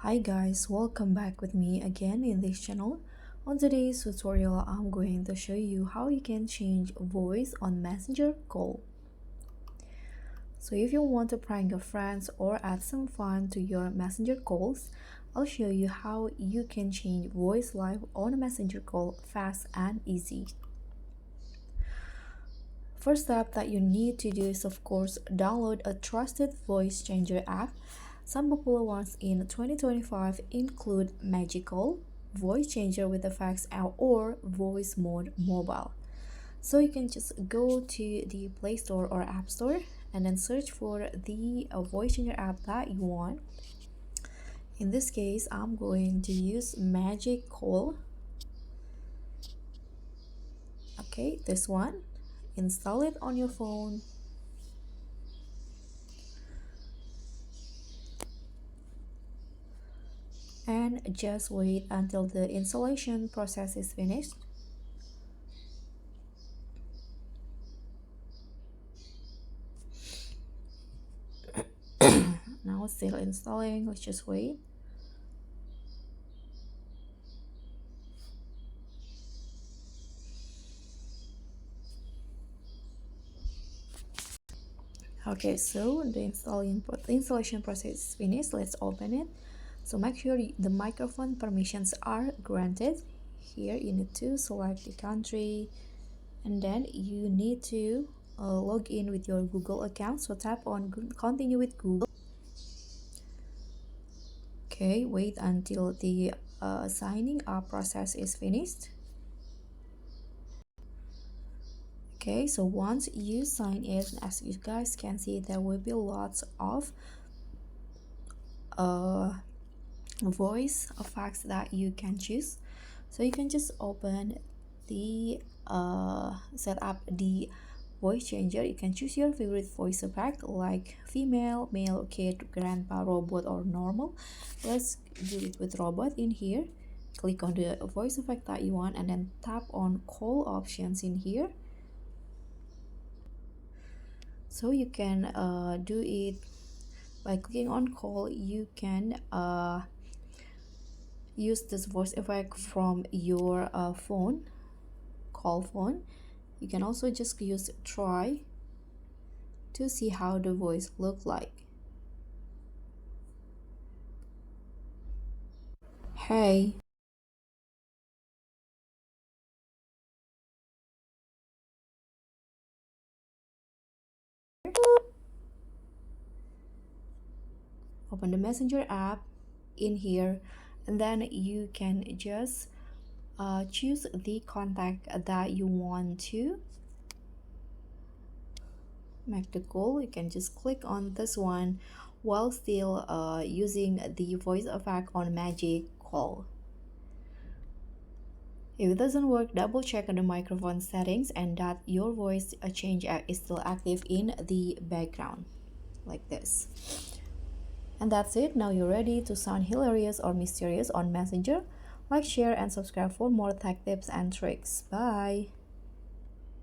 Hi guys, welcome back with me again in this channel. On today's tutorial, I'm going to show you how you can change voice on Messenger call. So if you want to prank your friends or add some fun to your Messenger calls, I'll show you how you can change voice live on a Messenger call fast and easy. First step that you need to do is of course download a trusted voice changer app. Some popular ones in 2025 include Magical, Voice Changer with Effects, or Voice Mode Mobile. So you can just go to the Play Store or App Store and then search for the voice changer app that you want. In this case, I'm going to use Magical. Okay, this one. Install it on your phone. And just wait until the installation process is finished. Now it's still installing, let's just wait. Okay, so the installation process is finished. Let's open it. So make sure the microphone permissions are granted. Here you need to select the country, and then you need to log in with your Google account. So tap on continue with Google. Okay, wait until the signing up process is finished. Okay, so once you sign in, as you guys can see, there will be lots of voice effects that you can choose. So you can just open the set up the voice changer. You can choose your favorite voice effect like female, male, kid, grandpa, robot, or normal. Let's do it with robot in here. Click on the voice effect that you want and then tap on call options in here. So you can do it by clicking on call. You can use this voice effect from your phone, call phone. You can also just use try to see how the voice look like. Hey. Open the messenger app in here, and then you can just choose the contact that you want to make the call. You can just click on this one while still using the voice effect on Magic Call. If it doesn't work, double check on the microphone settings and that your voice change is still active in the background like this. And that's it. Now you're ready to sound hilarious or mysterious on Messenger. Like, share, and subscribe for more tech tips and tricks. Bye.